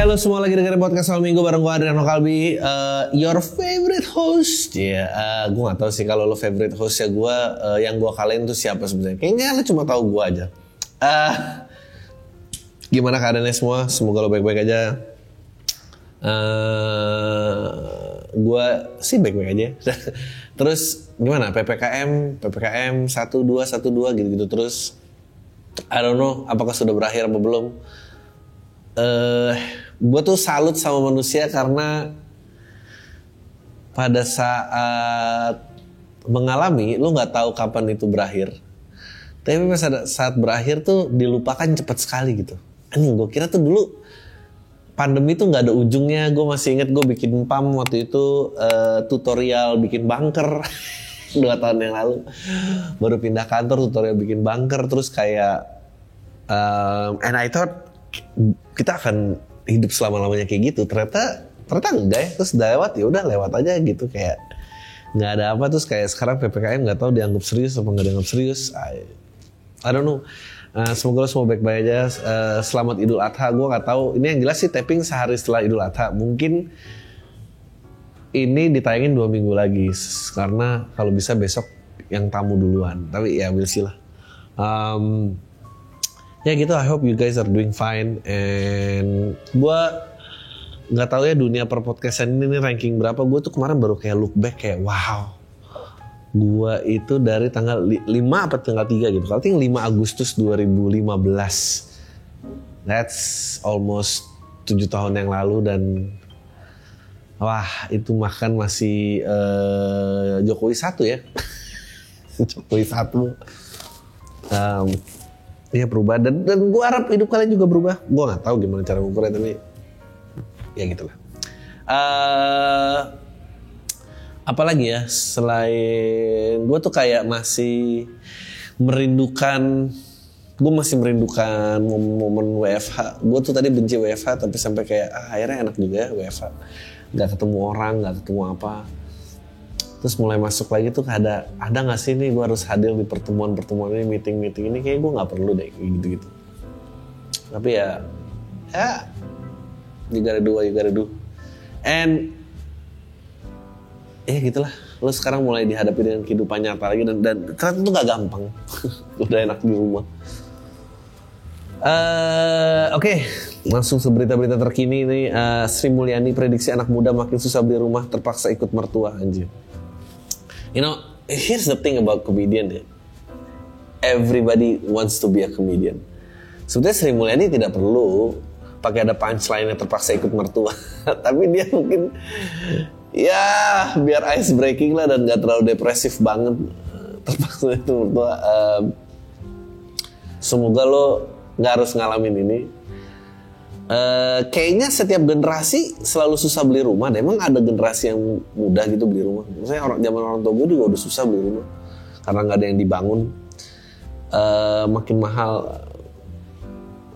Halo semua, lagi dengerin podcast Soal Minggu bareng gue Adriano Kalbi, your favorite host. Gue gak tahu sih kalau lo favorite host ya gue, yang gue kalahin tuh siapa sebenarnya. Kayaknya lo cuma tahu gue aja. Gimana keadaannya semua? Semoga lo baik-baik aja. Gue sih baik-baik aja. Terus gimana? PPKM 12 gitu-gitu terus. I don't know apakah sudah berakhir apa belum. Gue tuh salut sama manusia karena pada saat mengalami, lo nggak tahu kapan itu berakhir. Tapi pada saat berakhir tuh dilupakan cepat sekali gitu. Gue kira tuh dulu pandemi tuh nggak ada ujungnya. Gue masih inget gue bikin PAM waktu itu, tutorial bikin bunker 2 tahun yang lalu. Baru pindah kantor, tutorial bikin bunker, terus kayak and I thought kita akan hidup selama-lamanya kayak gitu. Ternyata enggak ya. Terus lewat, ya udah lewat aja gitu, kayak nggak ada apa. Terus kayak sekarang PPKM nggak tahu dianggap serius apa nggak dianggap serius. I don't know. Semoga lo semua baik-baik aja. Selamat Idul Adha. Gue nggak tahu. Ini yang jelas sih taping sehari setelah Idul Adha. Mungkin ini ditayangin 2 minggu lagi karena kalau bisa besok yang tamu duluan. Tapi ya we'll see lah. Ya gitu, I hope you guys are doing fine. And gue nggak tahu ya dunia per podcastan ini ranking berapa. Gue tuh kemarin baru kayak look back kayak wow. Gue itu dari tanggal 5 apa tanggal 3 gitu. Kalau 5 Agustus 2015. That's almost 7 tahun yang lalu. Dan wah, itu makan masih Jokowi 1 ya. Jokowi 1. Iya, berubah dan gue harap hidup kalian juga berubah. Gue nggak tahu gimana cara mengukurnya, tapi ya gitulah. Apalagi ya selain gue tuh kayak masih merindukan. Gue masih merindukan momen WFH. Gue tuh tadi benci WFH tapi sampai kayak akhirnya enak juga ya WFH. Gak ketemu orang, gak ketemu apa. Terus mulai masuk lagi tuh ada nggak sih nih gue harus hadir di pertemuan ini, meeting ini, kayak gue nggak perlu deh kayak gitu. Tapi ya you gotta do. And gitulah. Lo sekarang mulai dihadapi dengan kehidupan nyata lagi dan ternyata itu nggak gampang. Udah enak di rumah. Oke. Langsung ke berita-berita terkini nih. Sri Mulyani prediksi anak muda makin susah beli rumah, terpaksa ikut mertua, anjir. You know, here's the thing about comedian ya. Everybody wants to be a comedian. Sebetulnya Sri Mulyani tidak perlu pakai ada punchline yang terpaksa ikut mertua. Tapi dia mungkin ya biar ice breaking lah dan gak terlalu depresif banget. Terpaksa itu mertua. Semoga lo gak harus ngalamin ini. Kayaknya setiap generasi selalu susah beli rumah. Emang ada generasi yang mudah gitu beli rumah. Maksudnya zaman orang tua gue juga udah susah beli rumah karena nggak ada yang dibangun. Makin mahal.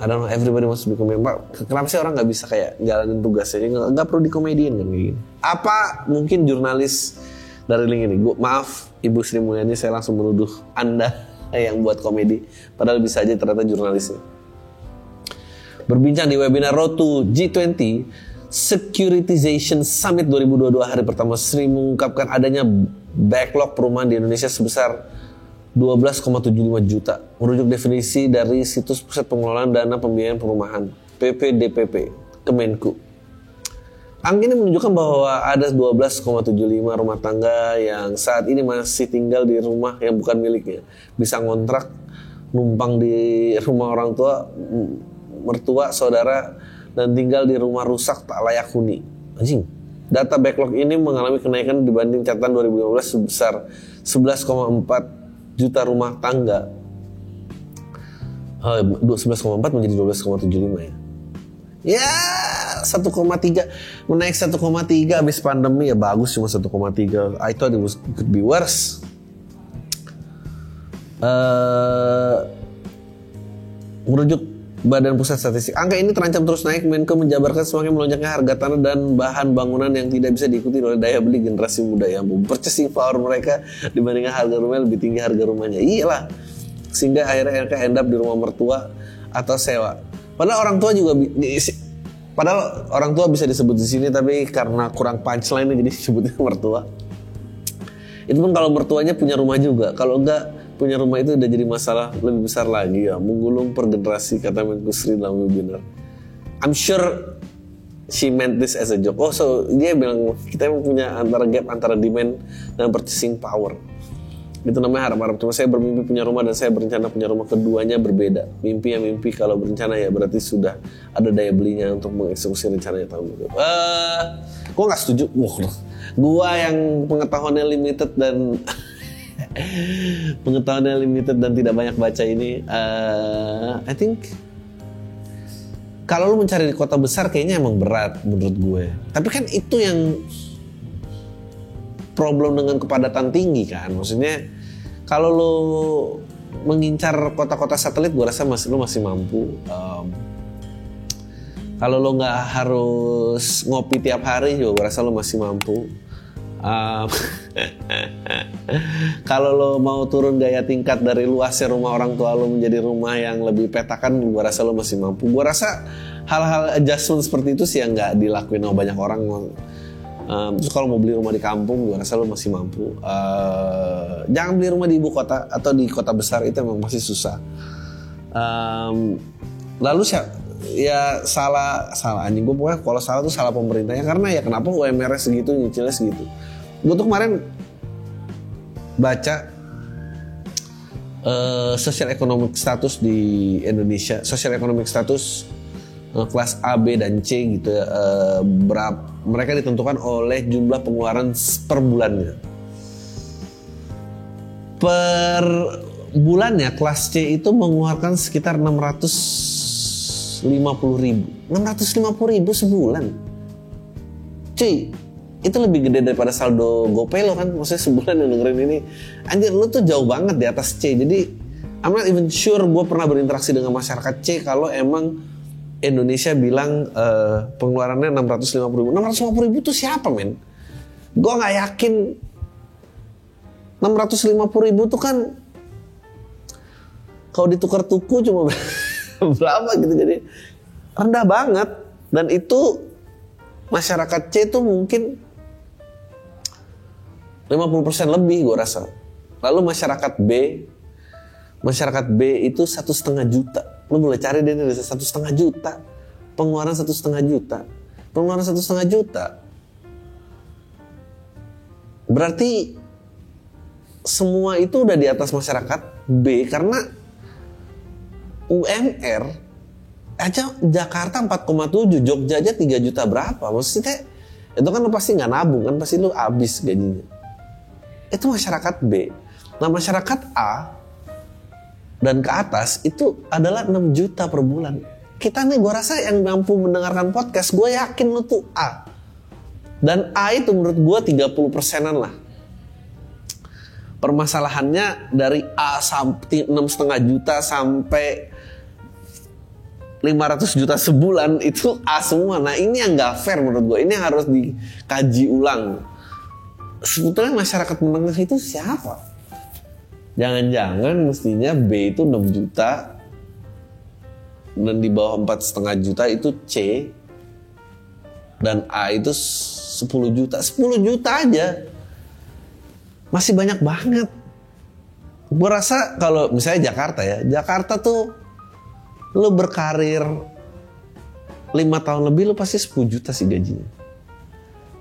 I don't know, everybody wants to be comedian. Kenapa sih orang nggak bisa kayak jalanin tugasnya? Nggak perlu dikomediin kan kayak gini. Apa mungkin jurnalis dari link ini? Maaf Ibu Sri Mulyani, saya langsung menuduh Anda yang buat komedi. Padahal bisa aja ternyata jurnalisnya. Berbincang di webinar Road to G20 Securitization Summit 2022 hari pertama, Sri mengungkapkan adanya backlog perumahan di Indonesia sebesar 12,75 juta. Merujuk definisi dari situs Pusat Pengelolaan Dana Pembiayaan Perumahan PPDPP Kemenku. Angka ini menunjukkan bahwa ada 12,75 rumah tangga yang saat ini masih tinggal di rumah yang bukan miliknya. Bisa ngontrak, numpang di rumah orang tua, mertua, saudara, dan tinggal di rumah rusak tak layak huni. Anjing. Data backlog ini mengalami kenaikan dibanding catatan 2015 sebesar 11,4 juta rumah tangga. 11,4 menjadi 12,75 ya. Ya, 1,3 menaik 1,3 habis pandemi ya bagus, cuma 1,3. I thought it could be worse. Merujuk Badan Pusat Statistik, angka ini terancam terus naik. Menko menjabarkan semakin melonjaknya harga tanah dan bahan bangunan yang tidak bisa diikuti oleh daya beli generasi muda yang purchasing power mereka dibandingkan harga rumah lebih tinggi harga rumahnya. Iyalah, sehingga akhirnya end up di rumah mertua atau sewa. Padahal orang tua juga Padahal orang tua bisa disebut di sini, tapi karena kurang punchline jadi disebutnya mertua. Itu pun kalau mertuanya punya rumah juga. Kalau enggak punya rumah itu udah jadi masalah lebih besar lagi ya. Menggulung per generasi, kata Menku Sri dalam webinar. I'm sure she meant this as a joke. Oh, so dia bilang kita punya gap antara demand dan purchasing power. Itu namanya harap-harap. Cuma saya bermimpi punya rumah dan saya berencana punya rumah, keduanya berbeda. Mimpi ya mimpi, kalau berencana ya berarti sudah ada daya belinya untuk mengeksekusi rencananya tahun itu. Gue nggak setuju. Gue yang pengetahuannya limited dan tidak banyak baca ini. I think kalau lu mencari di kota besar kayaknya emang berat menurut gue. Tapi kan itu yang problem dengan kepadatan tinggi kan. Maksudnya kalau lo mengincar kota-kota satelit, gue rasa lo masih mampu. Kalau lo nggak harus ngopi tiap hari juga, gue rasa lo masih mampu. Kalau lo mau turun gaya tingkat dari luasnya rumah orang tua lo menjadi rumah yang lebih petakan, gue rasa lo masih mampu. Gue rasa hal-hal adjustment seperti itu sih yang nggak dilakuin sama banyak orang. Terus kalau mau beli rumah di kampung, gue rasa lo masih mampu. Jangan beli rumah di ibu kota atau di kota besar, itu emang masih susah. Lalu ya salah anjing gue, pokoknya kalau salah tuh salah pemerintahnya. Karena ya kenapa UMR segitu, nyicilnya segitu. Gue tuh kemarin baca social economic status di Indonesia, social economic status kelas A, B, dan C gitu ya. Mereka ditentukan oleh jumlah pengeluaran per bulannya. Per bulannya kelas C itu mengeluarkan sekitar 650.000 sebulan. Cuy, itu lebih gede daripada saldo GoPay lo kan. Maksudnya sebulan yang dengerin ini, anjir lu tuh jauh banget di atas C. Jadi I'm not even sure gue pernah berinteraksi dengan masyarakat C kalau emang Indonesia bilang pengeluarannya 650.000. 650.000 itu siapa men? Gue gak yakin 650.000 tuh kan kalau ditukar tuku cuma berapa gitu. Jadi rendah banget. Dan itu masyarakat C itu mungkin 50% lebih gue rasa. Lalu masyarakat B itu 1,5 juta. Lu boleh cari deh, 1,5 juta. Pengeluaran 1,5 juta. Berarti semua itu udah di atas masyarakat B. Karena UMR aja Jakarta 4,7, Jogja aja 3 juta berapa. Maksudnya itu kan lu pasti gak nabung kan, pasti lu habis gajinya. Itu masyarakat B. Nah masyarakat A dan ke atas itu adalah 6 juta per bulan. Kita nih gue rasa yang mampu mendengarkan podcast, gue yakin lu tuh A. Dan A itu menurut gue 30%-an lah. Permasalahannya dari A sampai 6,5 juta sampai 500 juta sebulan itu A semua. Nah ini yang gak fair menurut gue. Ini yang harus dikaji ulang. Sebetulnya masyarakat menengah itu siapa? Jangan-jangan mestinya B itu 6 juta dan di bawah 4,5 juta itu C dan A itu 10 juta. 10 juta aja masih banyak banget. Gue rasa kalau misalnya Jakarta ya, Jakarta tuh lu berkarir 5 tahun lebih lu pasti 10 juta sih gajinya.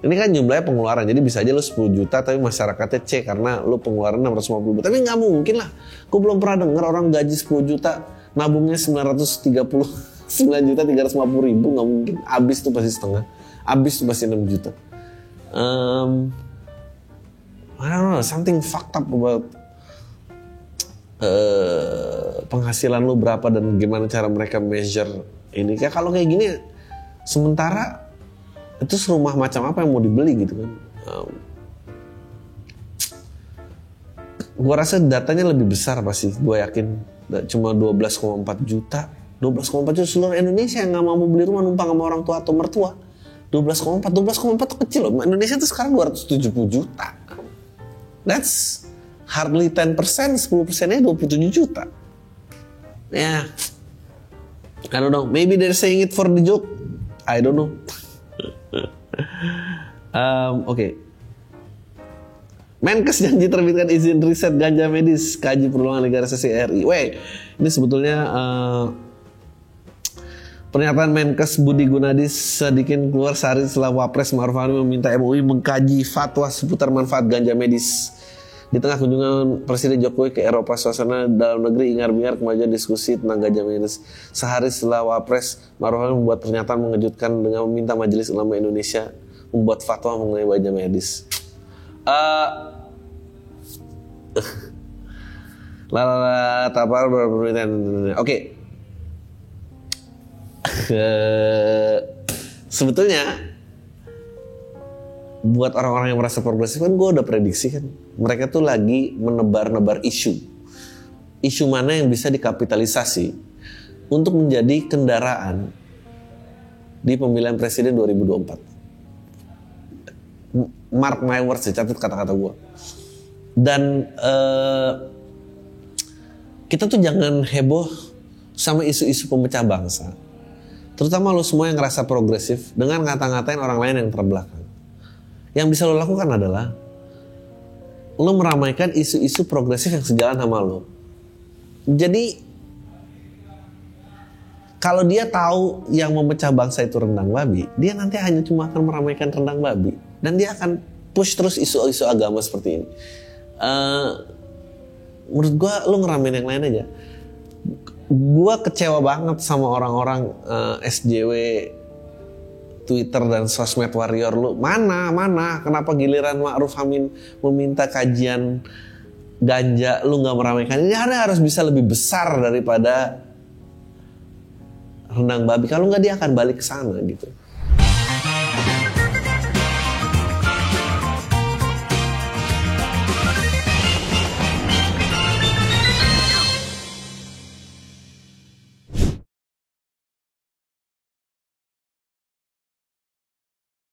Ini kan jumlahnya pengeluaran, jadi bisa aja lu 10 juta tapi masyarakatnya C karena lu pengeluaran 650 juta. Tapi gak mungkin lah, gue belum pernah denger orang gaji 10 juta nabungnya 930, 9.350.000, gak mungkin. Abis tuh pasti setengah, abis tuh pasti 6 juta. I don't know, something fucked up about penghasilan lu berapa dan gimana cara mereka measure ini. Kayak kalau kayak gini, sementara itu rumah macam apa yang mau dibeli gitu kan. Gue rasa datanya lebih besar pasti. Gue yakin cuma 12,4 juta. 12,4 juta seluruh Indonesia yang gak mau beli rumah numpang sama orang tua atau mertua. 12,4 tuh kecil loh. Indonesia tuh sekarang 270 juta. That's hardly 10%, 10%-nya 27 juta. Ya, I don't know. Maybe they're saying it for the joke. I don't know. Oke. Menkes janji terbitkan izin riset ganja medis, kaji perluasan legalisasi RI. Weh, ini sebetulnya pernyataan Menkes Budi Gunadi Sadikin keluar sehari setelah Wapres Ma'ruf Amin meminta MUI mengkaji fatwa seputar manfaat ganja medis. Di tengah kunjungan Presiden Jokowi ke Eropa, suasana dalam negeri ingar-bingar kemajuan diskusi tentang ganja medis. Sehari setelah Wapres Ma'ruf Amin membuat pernyataan mengejutkan dengan meminta Majelis Ulama Indonesia membuat fatwa mengenai ganja medis. Oke. Sebetulnya buat orang-orang yang merasa progresif kan gue udah prediksi kan, mereka tuh lagi menebar-nebar isu mana yang bisa dikapitalisasi untuk menjadi kendaraan di pemilihan presiden 2024. Mark my words, catat kata-kata gue. Dan kita tuh jangan heboh sama isu-isu pemecah bangsa, terutama lo semua yang ngerasa progresif dengan ngata-ngatain orang lain yang terbelakang. Yang bisa lo lakukan adalah lo meramaikan isu-isu progresif yang sejalan sama lo. Jadi kalau dia tahu yang memecah bangsa itu rendang babi, dia nanti hanya cuma akan meramaikan rendang babi, dan dia akan push terus isu-isu agama seperti ini. Menurut gue lo ngeramein yang lain aja. Gue kecewa banget sama orang-orang SJW Twitter dan sosmed warrior lu. Mana? Kenapa giliran Ma'ruf Amin meminta kajian ganja lu nggak meramaikan? Ini harus bisa lebih besar daripada rendang babi. Kalau nggak dia akan balik ke sana gitu.